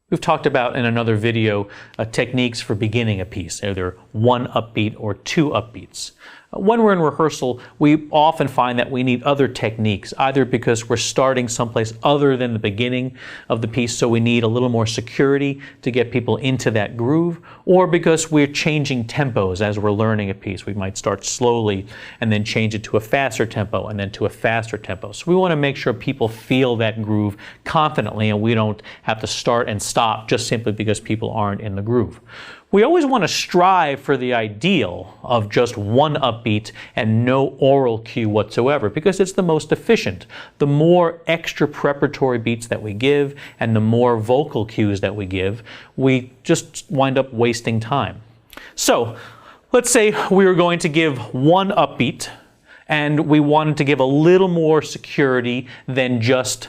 We've talked about in another video techniques for beginning a piece, either one upbeat or two upbeats. When we're in rehearsal, we often find that we need other techniques, either because we're starting someplace other than the beginning of the piece, so we need a little more security to get people into that groove, or because we're changing tempos as we're learning a piece. We might start slowly and then change it to a faster tempo and then to a faster tempo. So we want to make sure people feel that groove confidently and we don't have to start and stop just simply because people aren't in the groove. We always want to strive for the ideal of just one upbeat and no oral cue whatsoever, because it's the most efficient. The more extra preparatory beats that we give and the more vocal cues that we give, we just wind up wasting time. So let's say we were going to give one upbeat and we wanted to give a little more security than just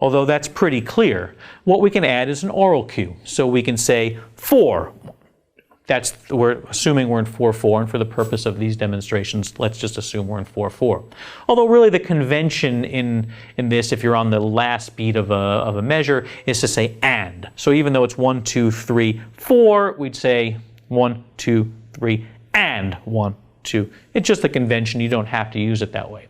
although that's pretty clear. What we can add is an oral cue. So we can say 4. We're assuming we're in 4/4, and for the purpose of these demonstrations, let's just assume we're in 4/4. Although really the convention in this, if you're on the last beat of a measure, is to say and. So even though it's 1, 2, 3, 4, we'd say 1, 2, 3, and 1, 2. It's just a convention. You don't have to use it that way.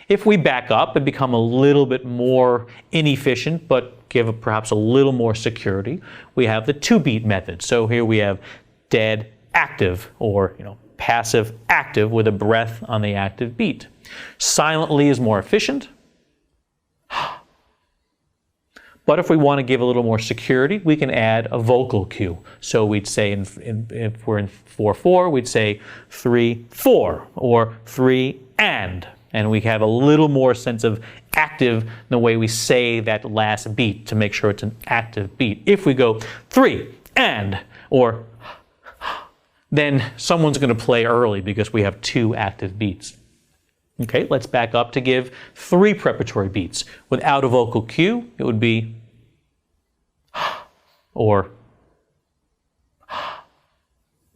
If we back up and become a little bit more inefficient, but give perhaps a little more security, we have the 2-beat method. So here we have dead active, or passive active with a breath on the active beat. Silently is more efficient. But if we want to give a little more security, we can add a vocal cue. So we'd say, if we're in 4/4, we'd say 3, 4, or 3 and we have a little more sense of active in the way we say that last beat to make sure it's an active beat. If we go 3 and, or then someone's going to play early because we have 2 active beats. Okay, let's back up to give 3 preparatory beats. Without a vocal cue, it would be or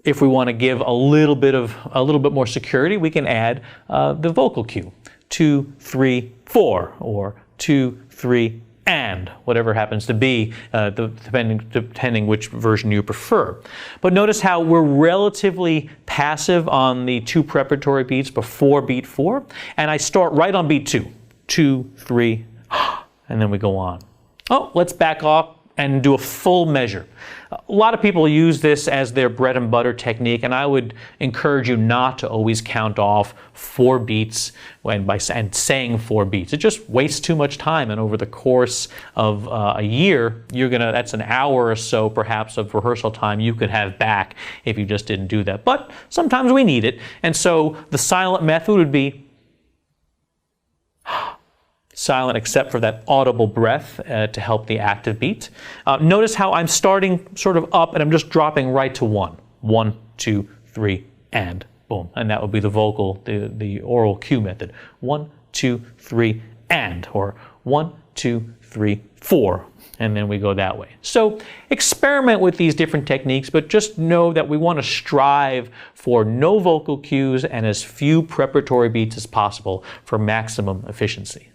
if we want to give a little bit more security, we can add the vocal cue. 2, 3, 4, or 2, 3, and whatever happens to be, depending which version you prefer. But notice how we're relatively passive on the 2 preparatory beats before beat 4, and I start right on beat 2. 2, 3, and then we go on. Oh, let's back off and do a full measure. A lot of people use this as their bread and butter technique, and I would encourage you not to always count off 4 beats and saying 4 beats. It just wastes too much time, and over the course of a year, that's an hour or so perhaps of rehearsal time you could have back if you just didn't do that. But sometimes we need it, and so the silent method would be silent except for that audible breath to help the active beat. Notice how I'm starting sort of up and I'm just dropping right to 1. 1, 2, 3, and boom. And that would be the vocal, the oral cue method. 1, 2, 3, and, or 1, 2, 3, 4. And then we go that way. So experiment with these different techniques, but just know that we want to strive for no vocal cues and as few preparatory beats as possible for maximum efficiency.